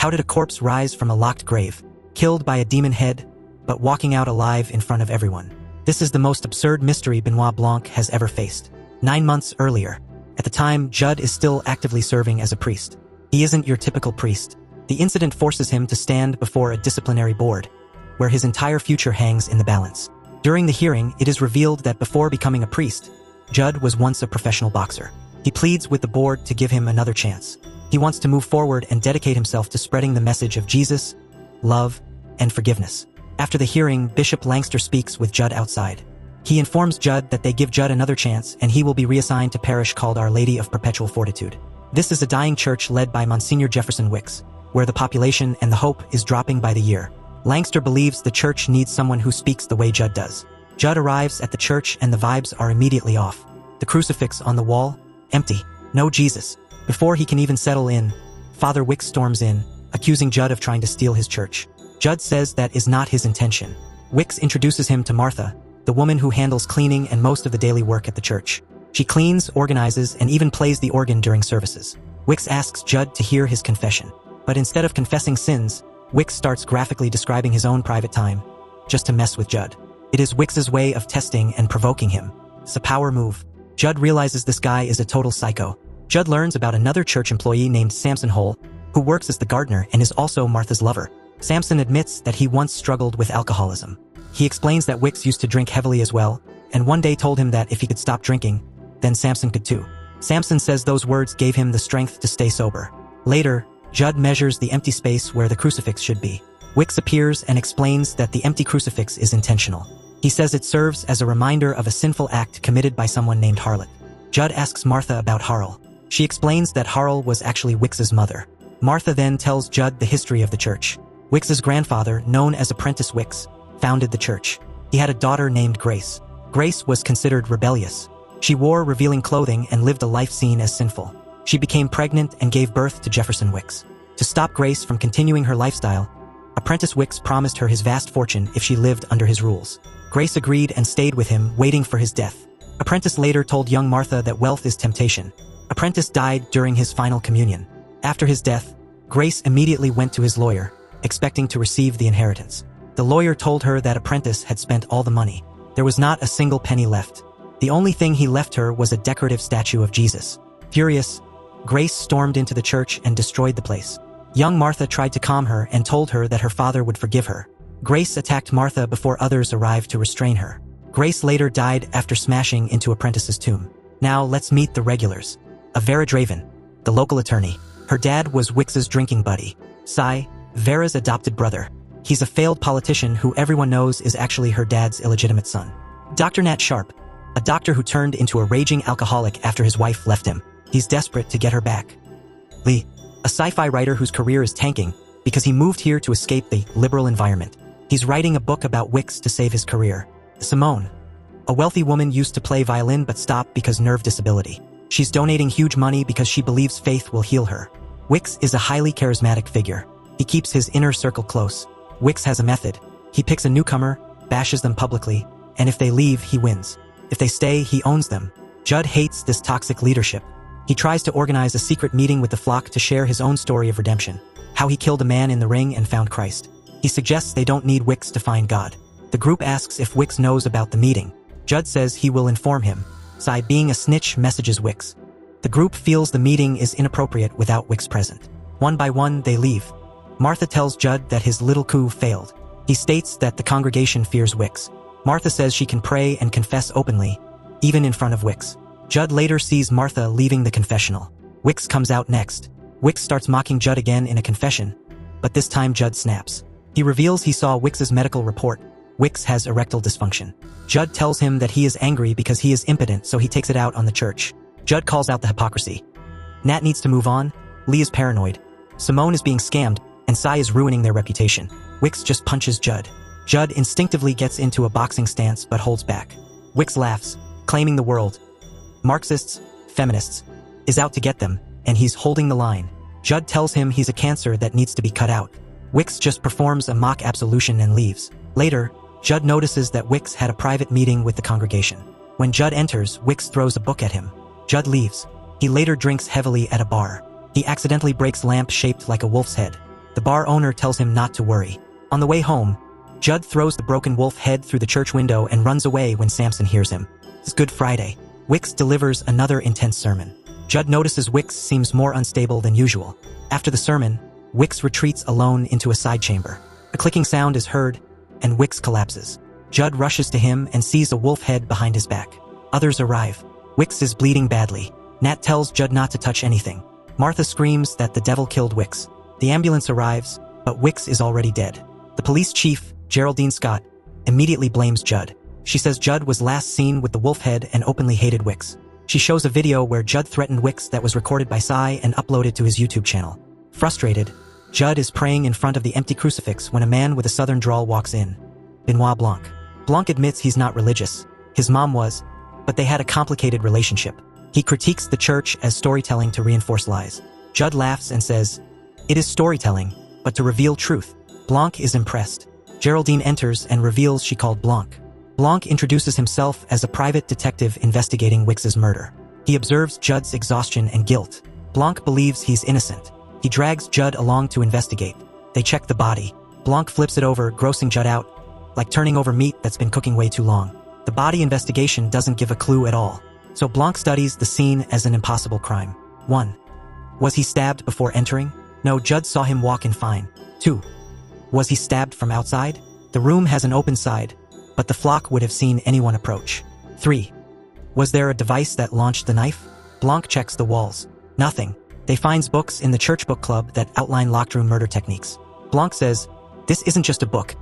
How did a corpse rise from a locked grave, killed by a demon head, but walking out alive in front of everyone? This is the most absurd mystery Benoit Blanc has ever faced. 9 months earlier, at the time, Jud is still actively serving as a priest. He isn't your typical priest. The incident forces him to stand before a disciplinary board, where his entire future hangs in the balance. During the hearing, it is revealed that before becoming a priest, Jud was once a professional boxer. He pleads with the board to give him another chance. He wants to move forward and dedicate himself to spreading the message of Jesus, love, and forgiveness. After the hearing, Bishop Langster speaks with Jud outside. He informs Jud that they give Jud another chance and he will be reassigned to parish called Our Lady of Perpetual Fortitude. This is a dying church led by Monsignor Jefferson Wicks, where the population and the hope is dropping by the year. Langster believes the church needs someone who speaks the way Jud does. Jud arrives at the church and the vibes are immediately off. The crucifix on the wall, empty. No Jesus. Before he can even settle in, Father Wicks storms in, accusing Jud of trying to steal his church. Jud says that is not his intention. Wicks introduces him to Martha, the woman who handles cleaning and most of the daily work at the church. She cleans, organizes, and even plays the organ during services. Wicks asks Jud to hear his confession. But instead of confessing sins, Wicks starts graphically describing his own private time, just to mess with Jud. It is Wicks's way of testing and provoking him. It's a power move. Jud realizes this guy is a total psycho. Jud learns about another church employee named Samson Hole, who works as the gardener and is also Martha's lover. Samson admits that he once struggled with alcoholism. He explains that Wicks used to drink heavily as well, and one day told him that if he could stop drinking, then Samson could too. Samson says those words gave him the strength to stay sober. Later, Jud measures the empty space where the crucifix should be. Wicks appears and explains that the empty crucifix is intentional. He says it serves as a reminder of a sinful act committed by someone named Harlot. Jud asks Martha about Harl. She explains that Harl was actually Wicks's mother. Martha then tells Jud the history of the church. Wicks's grandfather, known as Apprentice Wicks, founded the church. He had a daughter named Grace. Grace was considered rebellious. She wore revealing clothing and lived a life seen as sinful. She became pregnant and gave birth to Jefferson Wicks. To stop Grace from continuing her lifestyle, Apprentice Wicks promised her his vast fortune if she lived under his rules. Grace agreed and stayed with him, waiting for his death. Apprentice later told young Martha that wealth is temptation. Apprentice died during his final communion. After his death, Grace immediately went to his lawyer, expecting to receive the inheritance. The lawyer told her that Apprentice had spent all the money. There was not a single penny left. The only thing he left her was a decorative statue of Jesus. Furious, Grace stormed into the church and destroyed the place. Young Martha tried to calm her and told her that her father would forgive her. Grace attacked Martha before others arrived to restrain her. Grace later died after smashing into Apprentice's tomb. Now let's meet the regulars. Vera Draven, the local attorney. Her dad was Wicks's drinking buddy. Cy, Vera's adopted brother. He's a failed politician who everyone knows is actually her dad's illegitimate son. Dr. Nat Sharp, a doctor who turned into a raging alcoholic after his wife left him. He's desperate to get her back. Lee, a sci-fi writer whose career is tanking because he moved here to escape the liberal environment. He's writing a book about Wicks to save his career. Simone, a wealthy woman used to play violin but stopped because nerve disability. She's donating huge money because she believes faith will heal her. Wicks is a highly charismatic figure. He keeps his inner circle close. Wicks has a method. He picks a newcomer, bashes them publicly, and if they leave, he wins. If they stay, he owns them. Jud hates this toxic leadership. He tries to organize a secret meeting with the flock to share his own story of redemption, how he killed a man in the ring and found Christ. He suggests they don't need Wicks to find God. The group asks if Wicks knows about the meeting. Jud says he will inform him. Cy, being a snitch, messages Wicks. The group feels the meeting is inappropriate without Wicks present. One by one, they leave. Martha tells Jud that his little coup failed. He states that the congregation fears Wicks. Martha says she can pray and confess openly, even in front of Wicks. Jud later sees Martha leaving the confessional. Wicks comes out next. Wicks starts mocking Jud again in a confession, but this time Jud snaps. He reveals he saw Wicks's medical report. Wicks has erectile dysfunction. Jud tells him that he is angry because he is impotent, so he takes it out on the church. Jud calls out the hypocrisy. Nat needs to move on. Lee is paranoid. Simone is being scammed, and Cy is ruining their reputation. Wicks just punches Jud. Jud instinctively gets into a boxing stance but holds back. Wicks laughs, claiming the world, Marxists, feminists, is out to get them, and he's holding the line. Jud tells him he's a cancer that needs to be cut out. Wicks just performs a mock absolution and leaves. Later, Jud notices that Wicks had a private meeting with the congregation. When Jud enters, Wicks throws a book at him. Jud leaves. He later drinks heavily at a bar. He accidentally breaks lamp shaped like a wolf's head. The bar owner tells him not to worry. On the way home, Jud throws the broken wolf head through the church window and runs away when Samson hears him. It's Good Friday. Wicks delivers another intense sermon. Jud notices Wicks seems more unstable than usual. After the sermon, Wicks retreats alone into a side chamber. A clicking sound is heard, and Wicks collapses. Jud rushes to him and sees a wolf head behind his back. Others arrive. Wicks is bleeding badly. Nat tells Jud not to touch anything. Martha screams that the devil killed Wicks. The ambulance arrives, but Wicks is already dead. The police chief, Geraldine Scott, immediately blames Jud. She says Jud was last seen with the wolf head and openly hated Wicks. She shows a video where Jud threatened Wicks that was recorded by Sci and uploaded to his YouTube channel. Frustrated, Jud is praying in front of the empty crucifix when a man with a southern drawl walks in. Benoit Blanc. Blanc admits he's not religious. His mom was, but they had a complicated relationship. He critiques the church as storytelling to reinforce lies. Jud laughs and says, "It is storytelling, but to reveal truth." Blanc is impressed. Geraldine enters and reveals she called Blanc. Blanc introduces himself as a private detective investigating Wicks's murder. He observes Jud's exhaustion and guilt. Blanc believes he's innocent. He drags Jud along to investigate. They check the body. Blanc flips it over, grossing Jud out, like turning over meat that's been cooking way too long. The body investigation doesn't give a clue at all. So Blanc studies the scene as an impossible crime. 1. Was he stabbed before entering? No, Jud saw him walk in fine. 2. Was he stabbed from outside? The room has an open side, but the flock would have seen anyone approach. 3. Was there a device that launched the knife? Blanc checks the walls. Nothing. They finds books in the church book club that outline locked room murder techniques. Blanc says, "This isn't just a book.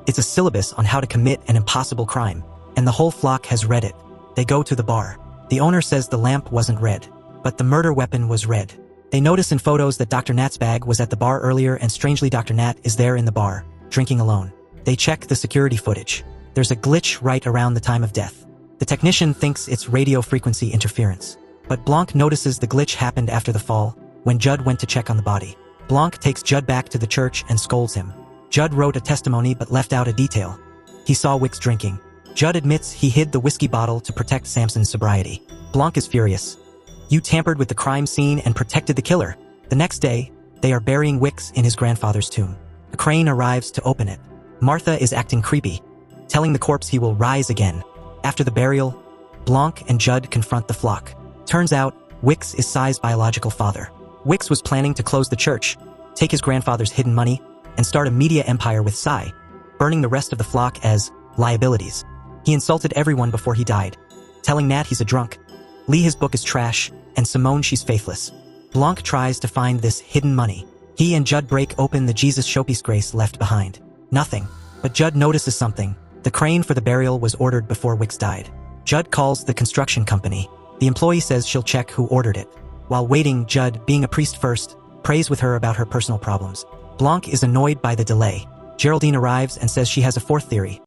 It's a syllabus on how to commit an impossible crime, and the whole flock has read it." They go to the bar. The owner says the lamp wasn't red, but the murder weapon was red. They notice in photos that Dr. Nat's bag was at the bar earlier, and strangely Dr. Nat is there in the bar, drinking alone. They check the security footage. There's a glitch right around the time of death. The technician thinks it's radio frequency interference. But Blanc notices the glitch happened after the fall, when Jud went to check on the body. Blanc takes Jud back to the church and scolds him. Jud wrote a testimony but left out a detail. He saw Wicks drinking. Jud admits he hid the whiskey bottle to protect Samson's sobriety. Blanc is furious. "You tampered with the crime scene and protected the killer." The next day, they are burying Wicks in his grandfather's tomb. A crane arrives to open it. Martha is acting creepy, telling the corpse he will rise again. After the burial, Blanc and Jud confront the flock. Turns out, Wicks is Sci's biological father. Wicks was planning to close the church, take his grandfather's hidden money, and start a media empire with Sci, burning the rest of the flock as liabilities. He insulted everyone before he died, telling Nat he's a drunk, Lee his book is trash, and Simone she's faithless. Blanc tries to find this hidden money. He and Jud break open the Jesus showpiece Grace left behind. Nothing. But Jud notices something. The crane for the burial was ordered before Wicks died. Jud calls the construction company. The employee says she'll check who ordered it. While waiting, Jud, being a priest first, prays with her about her personal problems. Blanc is annoyed by the delay. Geraldine arrives and says she has a fourth theory.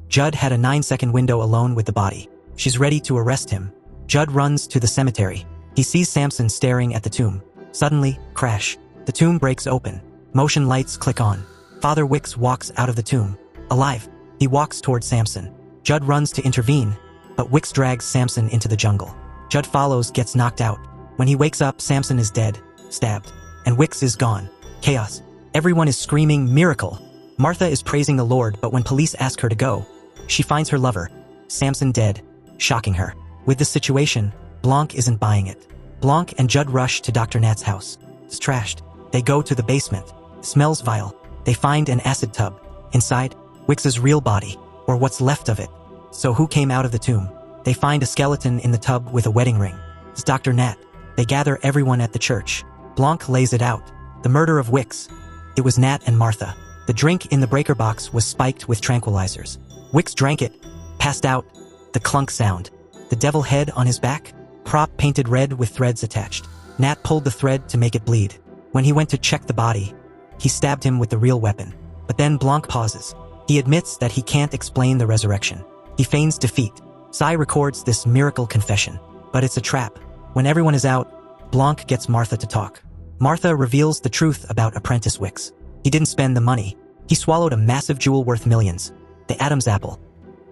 Jud had a 9-second window alone with the body. She's ready to arrest him. Jud runs to the cemetery. He sees Samson staring at the tomb. Suddenly, crash. The tomb breaks open. Motion lights click on. Father Wicks walks out of the tomb. Alive. He walks toward Samson. Jud runs to intervene, but Wicks drags Samson into the jungle. Jud follows, gets knocked out. When he wakes up, Samson is dead, stabbed, and Wicks is gone. Chaos. Everyone is screaming, "Miracle!" Martha is praising the Lord, but when police ask her to go, she finds her lover, Samson, dead, shocking her. With this situation, Blanc isn't buying it. Blanc and Jud rush to Dr. Nat's house. It's trashed. They go to the basement. It smells vile. They find an acid tub. Inside, Wicks's real body, or what's left of it. So who came out of the tomb? They find a skeleton in the tub with a wedding ring. It's Dr. Nat. They gather everyone at the church. Blanc lays it out. The murder of Wicks. It was Nat and Martha. The drink in the breaker box was spiked with tranquilizers. Wicks drank it, passed out. The clunk sound. The devil head on his back, prop painted red with threads attached. Nat pulled the thread to make it bleed. When he went to check the body, he stabbed him with the real weapon. But then Blanc pauses. He admits that he can't explain the resurrection. He feigns defeat. Sci records this miracle confession. But it's a trap. When everyone is out, Blanc gets Martha to talk. Martha reveals the truth about Apprentice Wicks. He didn't spend the money. He swallowed a massive jewel worth millions. The Adam's apple.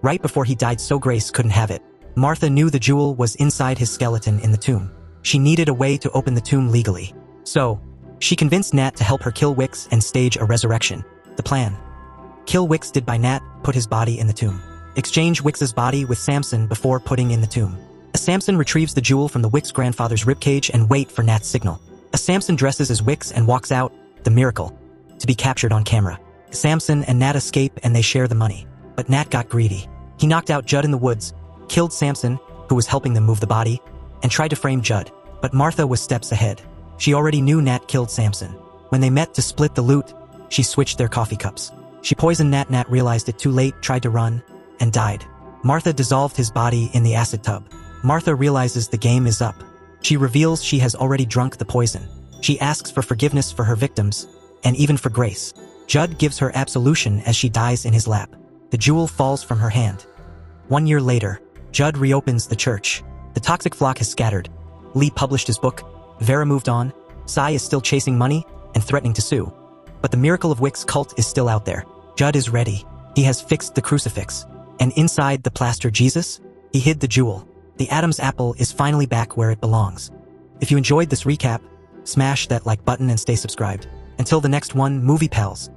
Right before he died so Grace couldn't have it. Martha knew the jewel was inside his skeleton in the tomb. She needed a way to open the tomb legally. So, She convinced Nat to help her kill Wicks and stage a resurrection. The plan: kill Wicks did by Nat, put his body in the tomb. Exchange Wicks's body with Samson before putting in the tomb. Samson retrieves the jewel from the Wicks grandfather's ribcage and wait for Nat's signal. Samson dresses as Wicks and walks out, the miracle, to be captured on camera. Samson and Nat escape and they share the money. But Nat got greedy. He knocked out Jud in the woods, killed Samson, who was helping them move the body, and tried to frame Jud. But Martha was steps ahead. She already knew Nat killed Samson. When they met to split the loot, she switched their coffee cups. She poisoned Nat. Nat realized it too late, tried to run, and died. Martha dissolved his body in the acid tub. Martha realizes the game is up. She reveals she has already drunk the poison. She asks for forgiveness for her victims, and even for grace. Jud gives her absolution as she dies in his lap. The jewel falls from her hand. 1 year later, Jud reopens the church. The toxic flock has scattered. Lee published his book. Vera moved on. Cy is still chasing money and threatening to sue. But the miracle of Wicks' cult is still out there. Jud is ready. He has fixed the crucifix. And inside the plaster Jesus, he hid the jewel. The Adam's apple is finally back where it belongs. If you enjoyed this recap, smash that like button and stay subscribed. Until the next one, Movie Pals.